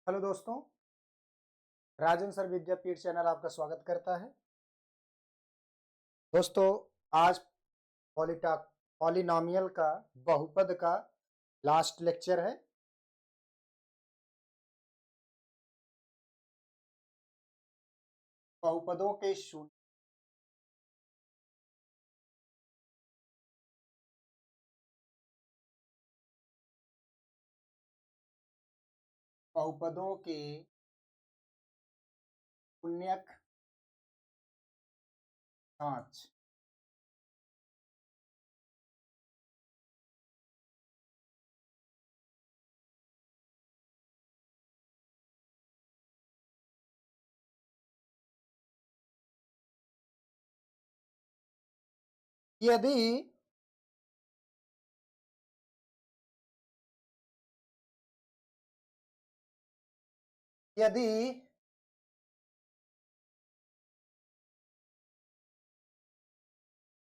Hello दोस्तों, राजन sir विद्यापीठ channel आपका स्वागत करता है। दोस्तों, आज पॉलिनॉमियल का बहुपद का लास्ट लेक्चर है। बहुपदों के शून्य बहुपदों के शून्यक जांच। यदि यदि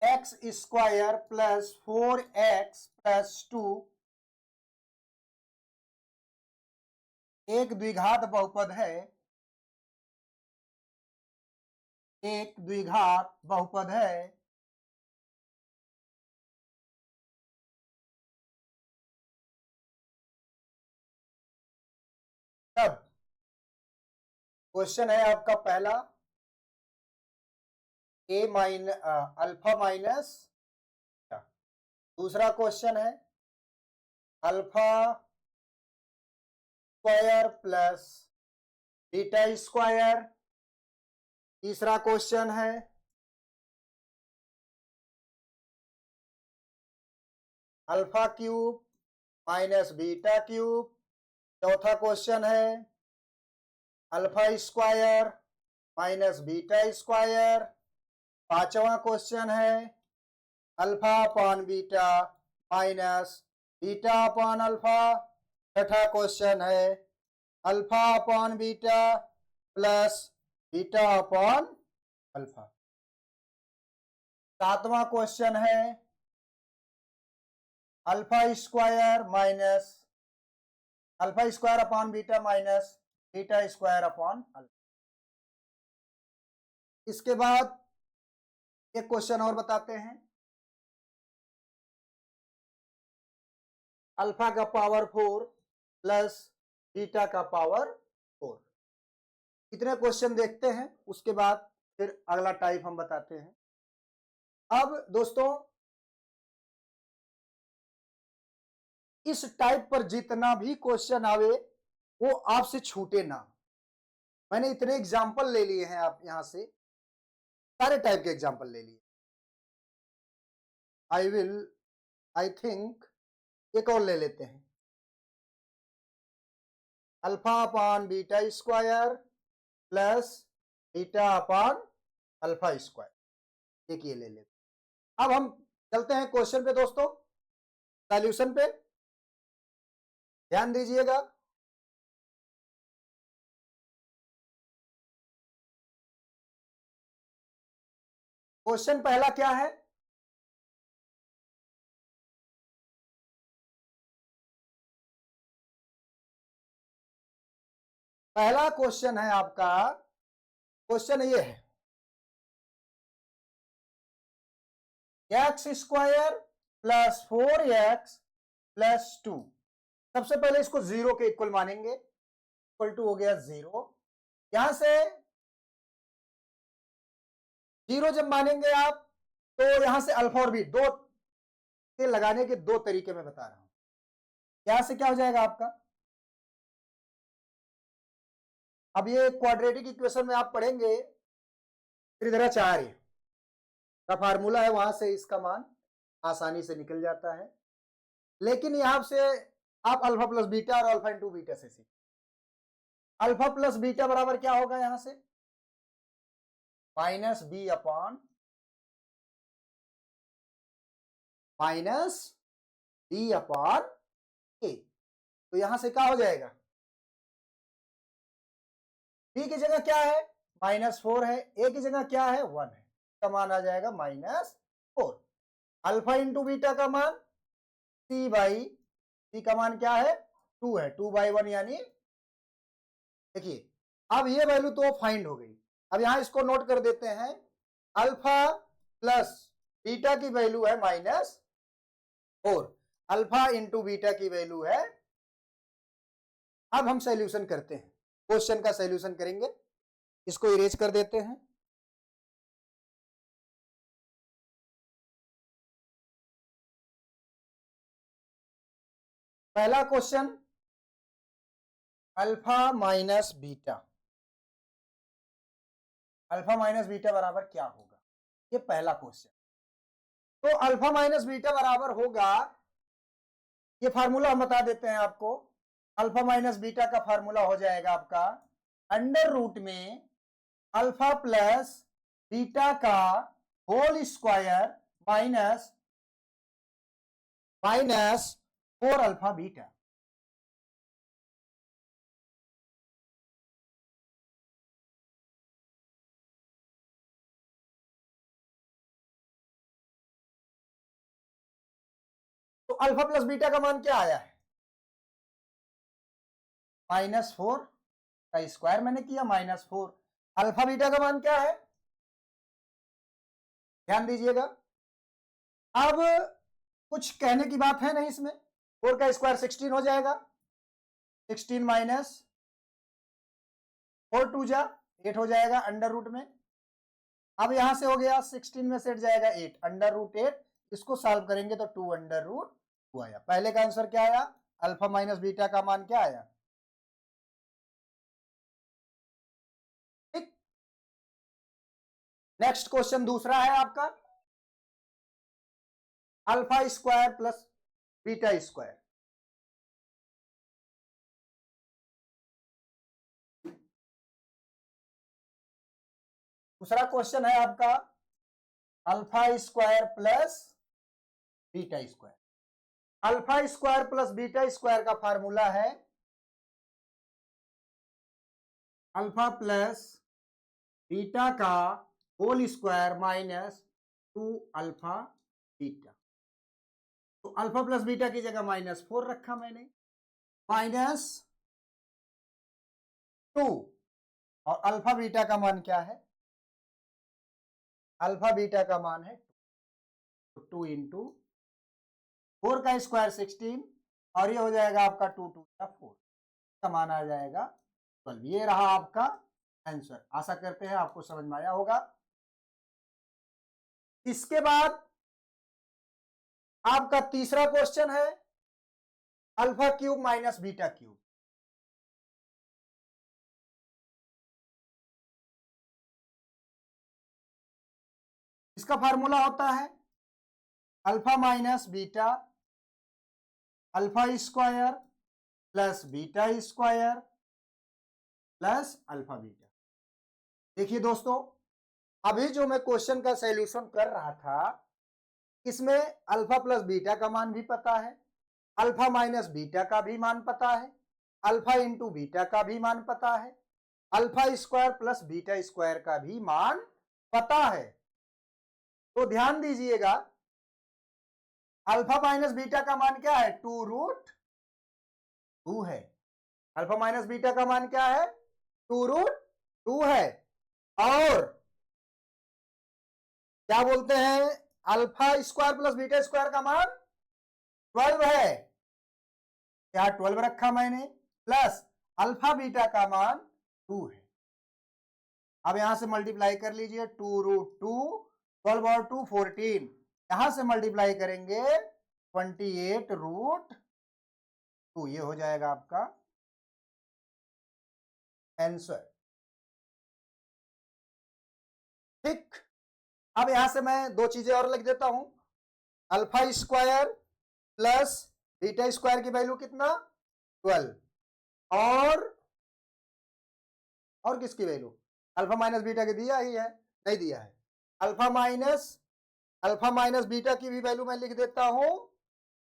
x square plus 4x plus 2 एक द्विघात बहुपद है, एक द्विघात बहुपद है, तब क्वेश्चन है आपका पहला अल्फा माइनस। दूसरा क्वेश्चन है alpha square plus beta square. तीसरा क्वेश्चन है alpha cube minus beta cube. चौथा क्वेश्चन है alpha square minus beta square. पांचवा क्वेश्चन है alpha upon beta minus beta upon alpha. छठा क्वेश्चन है alpha upon beta plus beta upon alpha. सातवां question है alpha square upon beta minus beta square upon alpha. इसके बाद एक question और बताते हैं, अल्फा का पावर 4 प्लस बीटा का पावर 4। इतने क्वेश्चन देखते हैं, उसके बाद फिर अगला टाइप हम बताते हैं। अब दोस्तों, इस टाइप पर जितना भी क्वेश्चन आवे वो आपसे छूटे ना। मैंने इतने एग्जाम्पल ले लिए हैं, आप यहां से सारे टाइप के एग्जाम्पल ले लिए। आई थिंक एक और ले लेते हैं, alpha upon beta square plus beta upon alpha square. एक ये ले लेते हैं। अब हम चलते हैं क्वेश्चन पे दोस्तों, सॉल्यूशन पे ध्यान दीजिएगा। क्वेश्चन पहला क्या है, पहला क्वेश्चन है आपका, क्वेश्चन ये है x square plus 4x plus 2। सबसे पहले इसको जीरो के इक्वल मानेंगे, इक्वल टू हो गया जीरो। यहां से जीरो जब मानेंगे आप, तो यहां से अल्फा और बी दो के लगाने के दो तरीके में बता रहा हूं। यहां से क्या हो जाएगा आपका, अब ये क्वाड्रेटिक इक्वेशन में आप पढ़ेंगे त्रिज्याचार्य का फार्मूला है, वहां से इसका मान आसानी से निकल जाता है। लेकिन यहां से आप अल्फा प्लस बीटा और अल्फा इंटू बीटा से सीख, अल्फा प्लस बीटा बराबर क्या होगा, यहां से माइनस बी अपॉन ए। तो यहां से क्या हो जाएगा, बी की जगह क्या है -4 है, ए की जगह क्या है 1 है, का मान आ जाएगा -4। अल्फा इंटू बीटा का मान सी का मान क्या है 2 है, 2/1 यानी देखिए अब ये वैल्यू तो फाइंड हो गई। अब यहां इसको नोट कर देते हैं, अल्फा प्लस बीटा की वैल्यू है -4, अल्फा इंटू बीटा की वैल्यू है। अब हम सॉल्यूशन करते हैं, क्वेश्चन का सॉल्यूशन करेंगे, इसको इरेज कर देते हैं। पहला question, alpha minus beta, alpha minus beta बराबर क्या होगा, ये पहला क्वेश्चन। तो अल्फा माइनस बीटा बराबर होगा, ये फार्मूला हम बता देते हैं आपको। अल्फा माइनस बीटा का फार्मूला हो जाएगा आपका अंडर रूट में अल्फा प्लस बीटा का whole square minus minus 4 alpha beta. तो अल्फा प्लस बीटा का मान क्या आया है, -4 का स्क्वायर मैंने किया -4। अल्फा बीटा का मान क्या है, ध्यान दीजिएगा। अब कुछ कहने की बात है नहीं इसमें, 4 का स्क्वायर 16 हो जाएगा, 16 माइनस 4 2 जा 8 हो जाएगा अंडर रूट में। अब यहां से हो गया 16 में सेट जाएगा 8, अंडर रूट 8, इसको सॉल्व करेंगे तो 2 अंडर रूट 2 आया। पहले का आंसर क्या आया, अल्फा माइनस बीटा का मान क्या आया, ठीक। नेक्स्ट क्वेश्चन दूसरा है आपका, alpha square plus beta square. दूसरा क्वेश्चन है आपका alpha square plus beta square. Alpha square plus beta square का फार्मूला है अल्फा प्लस बीटा का whole square minus 2 alpha beta. तो अल्फा प्लस बीटा की जगह -4 रखा मैंने, -2, और अल्फा बीटा का मान क्या है, अल्फा बीटा का मान है 2 इंटू 4 का स्क्वायर 16, और ये हो जाएगा आपका 2 2 का 4 का मान आ जाएगा 12। ये रहा आपका आंसर। आशा करते हैं आपको समझ में आया होगा। इसके बाद आपका तीसरा क्वेश्चन है alpha cube minus beta cube. इसका फार्मूला होता है alpha minus beta alpha square plus beta square plus alpha beta. देखिए दोस्तों, अभी जो मैं क्वेश्चन का सॉल्यूशन कर रहा था, इसमें अल्फा प्लस बीटा का मान भी पता है, अल्फा माइनस बीटा का भी मान पता है, अल्फा इंटू बीटा का भी मान पता है, alpha square plus beta square का भी मान पता है। तो ध्यान दीजिएगा, अल्फा माइनस बीटा का मान क्या है, 2√2 है। अल्फा माइनस बीटा का मान क्या है, 2√2 है। और क्या बोलते हैं, alpha square plus beta square का मान 12 है, यहां 12 रखा मैंने, प्लस अल्फा बीटा का मान 2 है। अब यहां से मल्टीप्लाई कर लीजिए, 2√2, 12 और 2 14, यहां से मल्टीप्लाई करेंगे 28√2, ये हो जाएगा आपका आंसर, ठीक। अब यहां से मैं दो चीजें और लिख देता हूं, alpha square plus beta square की वैल्यू कितना 12, और किसकी वैल्यू, अल्फा माइनस बीटा की दिया ही है, नहीं दिया है, अल्फा माइनस बीटा की भी वैल्यू मैं लिख देता हूं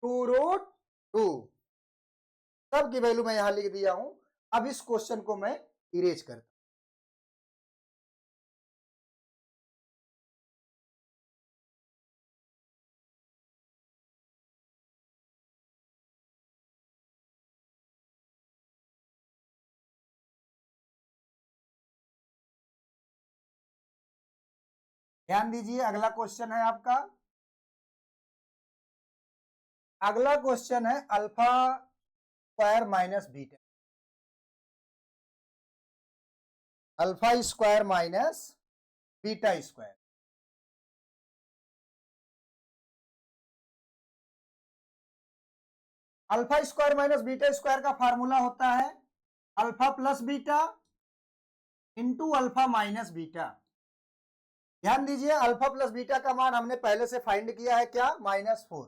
2√2, सब की वैल्यू मैं यहां लिख दिया हूं। अब इस क्वेश्चन को मैं इरेज करता हूं। ध्यान दीजिए, अगला क्वेश्चन है आपका, अगला क्वेश्चन है alpha square minus beta, alpha square minus beta square. Alpha square minus beta square का फार्मूला होता है alpha plus beta into alpha minus beta. ध्यान दीजिए, अल्फा प्लस बीटा का मान हमने पहले से फाइंड किया है क्या, -4।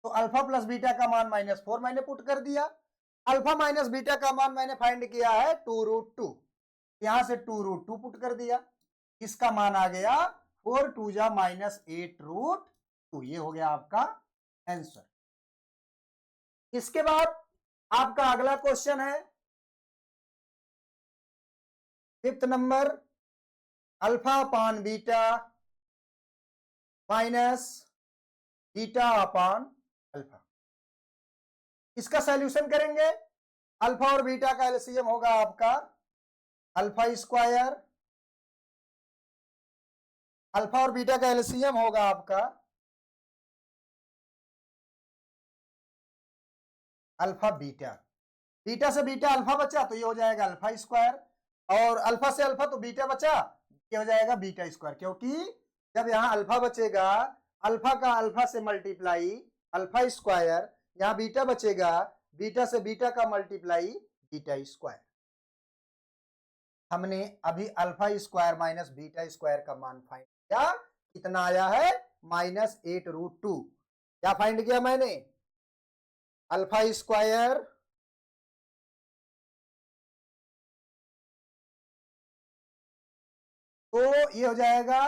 तो अल्फा प्लस बीटा का मान -4 मैंने पुट कर दिया। अल्फा माइनस बीटा का मान मैंने फाइंड किया है 2√2, यहां से 2√2 पुट कर दिया। इसका मान आ गया 4 2 जा -8√2। ये हो गया आपका आंसर। इसके बाद आपका अगला क्वेश्चन है 5th नंबर, अल्फा अपान बीटा माइनस बीटा अपान अल्फा। इसका सॉल्यूशन करेंगे। अल्फा और बीटा का एलसीएम होगा आपका अल्फा स्क्वायर, अल्फा और बीटा का एलसीएम होगा आपका अल्फा बीटा। बीटा से बीटा अल्फा बचा तो ये हो जाएगा अल्फा स्क्वायर, और अल्फा से अल्फा तो बीटा बचा, ये हो जाएगा बीटा स्क्वायर। क्योंकि जब यहां अल्फा बचेगा, अल्फा का अल्फा से मल्टीप्लाई अल्फा स्क्वायर, यहां बीटा बचेगा, बीटा से बीटा का मल्टीप्लाई बीटा स्क्वायर। हमने अभी alpha square minus beta square का मान फाइंड किया, कितना आया है -8√2। क्या फाइंड किया मैंने, अल्फा स्क्वायर तो ये हो जाएगा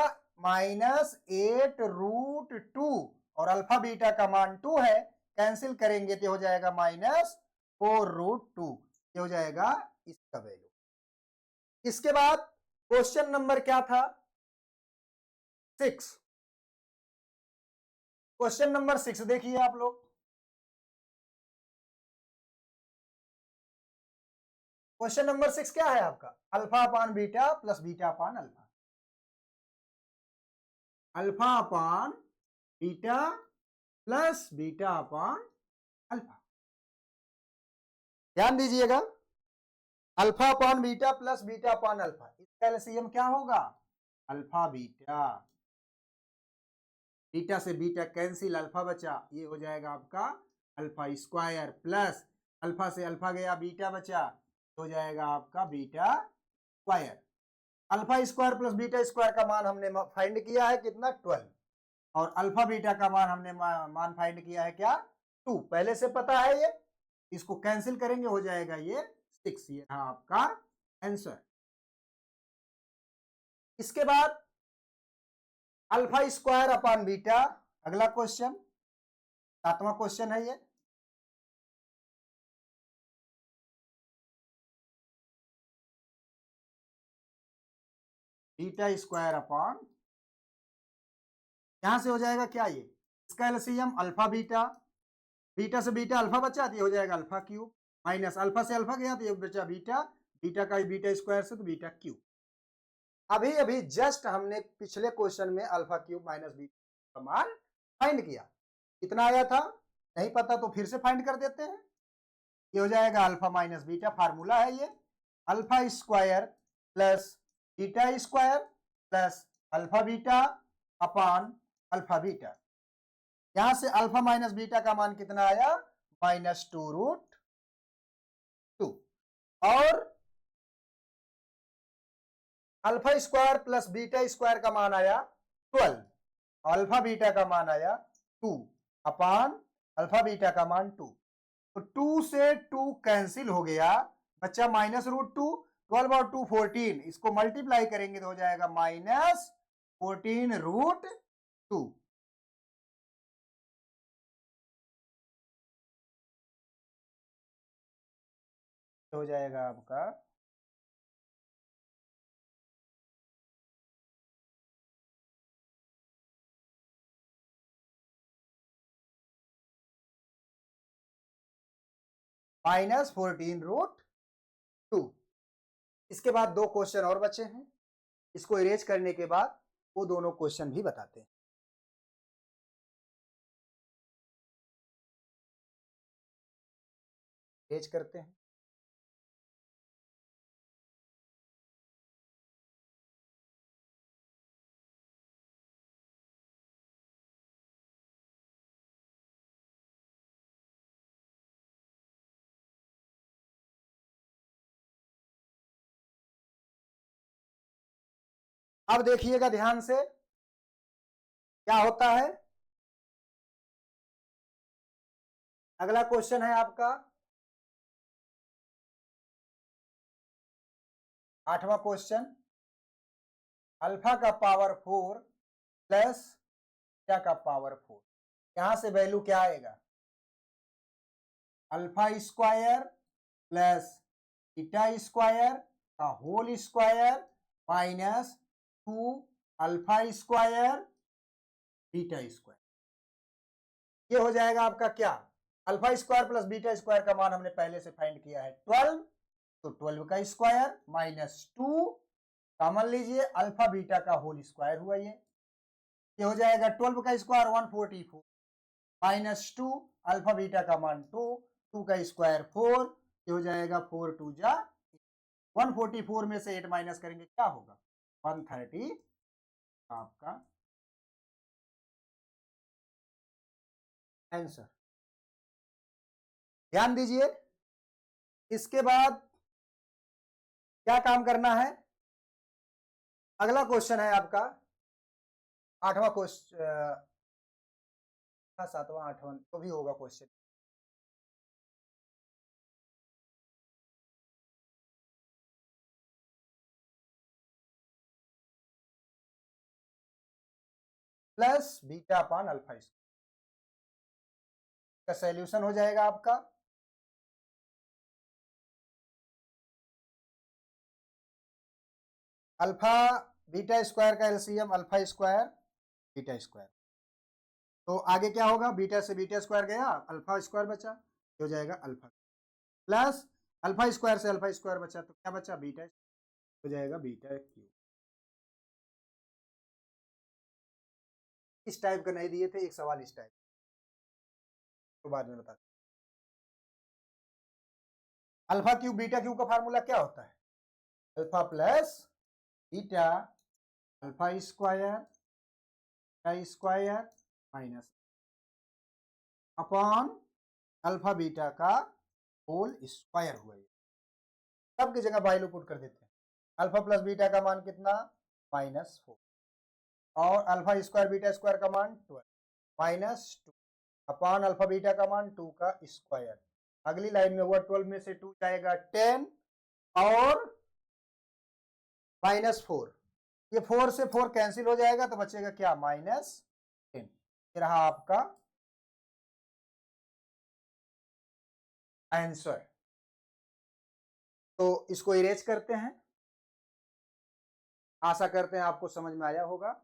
-8√2, और अल्फा बीटा का मान 2 है, कैंसिल करेंगे तो हो जाएगा -4√2। ये हो जाएगा इसका वैल्यू। इसके बाद क्वेश्चन नंबर क्या था 6। क्वेश्चन नंबर 6 देखिए आप लोग। क्वेश्चन नंबर 6 क्या है आपका, अल्फा अपान बीटा प्लस बीटा अपान अल्फा। अल्फा अपान बीटा प्लस बीटा अपान अल्फा। ध्यान दीजिएगा, अल्फा अपान बीटा प्लस बीटा अपान अल्फा, इसका एलसीएम क्या होगा अल्फा बीटा। बीटा से बीटा कैंसिल, अल्फा बचा, ये हो जाएगा आपका अल्फा स्क्वायर, प्लस अल्फा से अल्फा गया, बीटा बचा, हो जाएगा आपका beta square. Alpha square plus beta square का मान हमने फाइंड किया है कितना 12, और अल्फा बीटा का मान हमने मान फाइंड किया है क्या 2, पहले से पता है ये। इसको कैंसिल करेंगे हो जाएगा ये 6। ये रहा आपका आंसर। इसके बाद अल्फा स्क्वायर अपान बीटा, अगला क्वेश्चन 7वां क्वेश्चन है ये। बीटा स्क्वायर अपान, यहां से हो जाएगा क्या, ये इसका एलसीएम अल्फा बीटा, बीटा से बीटा अल्फा बचा तो ये हो जाएगा अल्फा क्यूब, माइनस अल्फा से अल्फा गया तो ये बचा बीटा, बीटा का बीटा स्क्वायर से तो बीटा क्यूब। अभी अभी जस्ट हमने पिछले क्वेश्चन में अल्फा क्यूब माइनस बीटा का मान फाइंड किया, कितना आया था नहीं पता तो फिर से फाइंड कर देते हैं। ये हो जाएगा अल्फा माइनस बीटा, फार्मूला है ये alpha square plus beta square plus alpha beta अपान अल्फा बीटा। यहां से अल्फा माइनस बीटा का मान कितना आया -2√2, और alpha square plus beta square का मान आया 12, अल्फा बीटा का मान आया 2 अपान अल्फा बीटा का मान 2। तो 2 से 2 कैंसिल हो गया, बच्चा -√2, 12 और 2 14, इसको मल्टीप्लाई करेंगे तो हो जाएगा -14√2। हो जाएगा आपका -14√2। इसके बाद 2 क्वेश्चन और बचे हैं, इसको इरेज करने के बाद वो दोनों क्वेश्चन भी बताते हैं। पेज करते हैं। अब देखिएगा ध्यान से क्या होता है। अगला क्वेश्चन है आपका 8वां क्वेश्चन, अल्फा का पावर 4 प्लस बीटा का पावर 4। यहां से वैल्यू क्या आएगा? Alpha square plus beta square का whole square minus 2 alpha square beta square. ये हो जाएगा आपका क्या? Alpha square plus beta square का मान हमने पहले से फाइंड किया है 12, तो 12 का स्क्वायर माइनस 2 कॉमन लीजिए, अल्फा बीटा का होल स्क्वायर हुआ ये हो जाएगा 12 का स्क्वायर 144 माइनस 2 अल्फा बीटा का मान 2, 2 का स्क्वायर 4, ये हो जाएगा 4 2 जा 144 में से 8 माइनस करेंगे क्या होगा? 130 आपका आंसर। ध्यान दीजिए, इसके बाद क्या काम करना है? अगला क्वेश्चन है आपका 8वां क्वेश्चन, 7वां 8वां तो भी होगा क्वेश्चन। प्लस बीटा अपान अल्फा का सॉल्यूशन हो जाएगा आपका अल्फा बीटा स्क्वायर का LCM alpha square beta square. तो आगे क्या होगा? बीटा से बीटा स्क्वायर गया, अल्फा स्क्वायर बचा, हो जाएगा अल्फा प्लस अल्फा स्क्वायर से अल्फा स्क्वायर बचा, तो क्या बचा? बीटा, हो जाएगा बीटा क्यूब। इस टाइप का नहीं दिए थे, एक सवाल इस टाइप तो बाद में बता। अल्फा क्यूब बीटा क्यूब का फार्मूला क्या होता है? Alpha plus beta alpha square minus upon alpha beta का होल स्क्वायर हुआ। सब की जगह वैल्यू पुट कर देते हैं। अल्फा प्लस बीटा का मान कितना? -4 और अल्फा स्क्वायर बीटा स्क्वायर का मान 12 -2 अपॉन अल्फा बीटा का मान 2 का स्क्वायर। अगली लाइन में हुआ 12 में से 2 जाएगा 10 और -4, ये 4 से 4 कैंसिल हो जाएगा तो बचेगा क्या? -10। ये रहा आपका आंसर। तो इसको इरेज करते हैं। आशा करते हैं आपको समझ में आया होगा।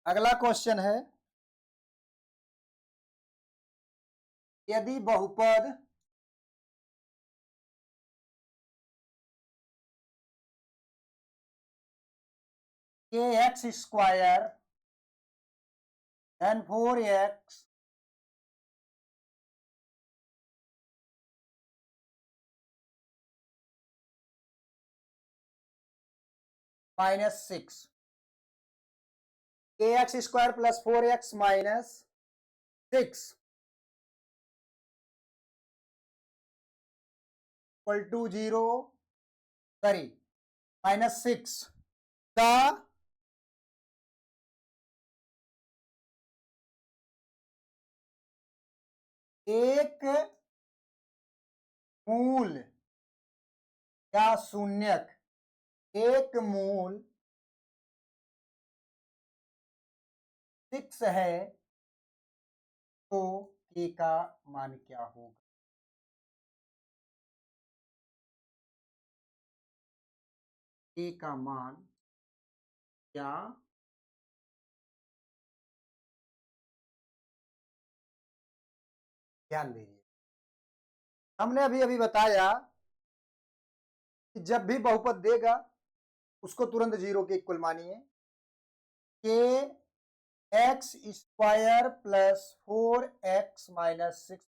अगला क्वेश्चन है, यदि बहुपद kx स्क्वायर एन 4x -6 kx square plus 4x -6 equal to 0 sorry -6 का एक मूल या शून्यक, एक मूल 6 है तो k का मान क्या होगा? k का मान क्या ध्यान दीजिए, हमने अभी अभी बताया कि जब भी बहुपद देगा उसको तुरंत 0 के इक्वल मानिए। के x square plus 4x minus 6,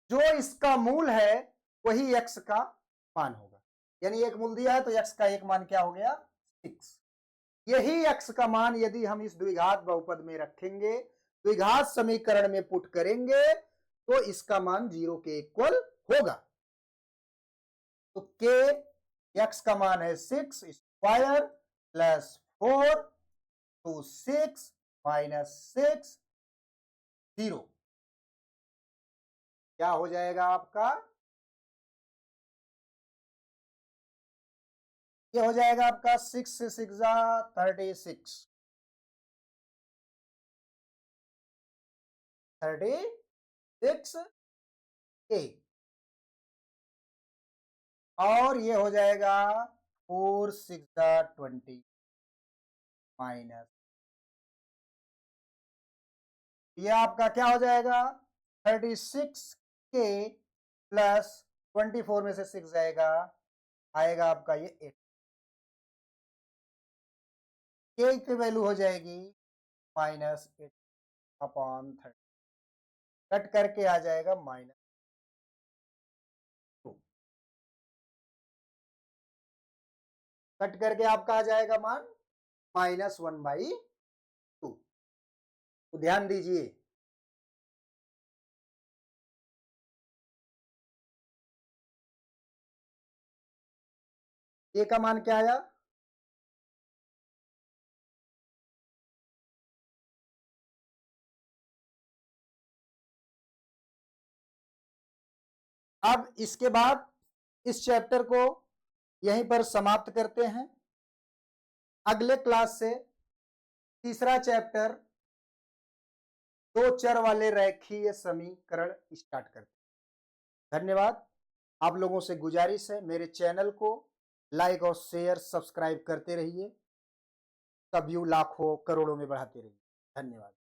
जो इसका मूल है वही x का मान होगा। यानी एक मूल दिया है तो x का एक मान क्या हो गया? 6। यही x का मान यदि हम इस द्विघात बहुपद में रखेंगे, द्विघात समीकरण में पुट करेंगे तो इसका मान 0 के इक्वल होगा। तो के x का मान है 6 स्क्वायर प्लस 4 तो 6 माइनस 6 0 क्या हो जाएगा आपका? ये हो जाएगा आपका 6 से 6 जा 36 a और ये हो जाएगा 4 6 जा 20 माइनस, ये आपका क्या हो जाएगा? 36 के प्लस 24 में से 6 जाएगा, आएगा आपका ये 8। के की वैल्यू हो जाएगी -8 अपॉन 30, कट करके आ जाएगा -2, कट करके आपका आ जाएगा मान -1/2। तो ध्यान दीजिए, ए का मान क्या आया? अब इसके बाद इस चैप्टर को यहीं पर समाप्त करते हैं। अगले क्लास से तीसरा चैप्टर दो चर वाले रेखीय समीकरण स्टार्ट करते हैं। धन्यवाद। आप लोगों से गुजारिश है मेरे चैनल को लाइक और शेयर सब्सक्राइब करते रहिए, सब व्यू लाखों करोड़ों में बढ़ाते रहिए। धन्यवाद।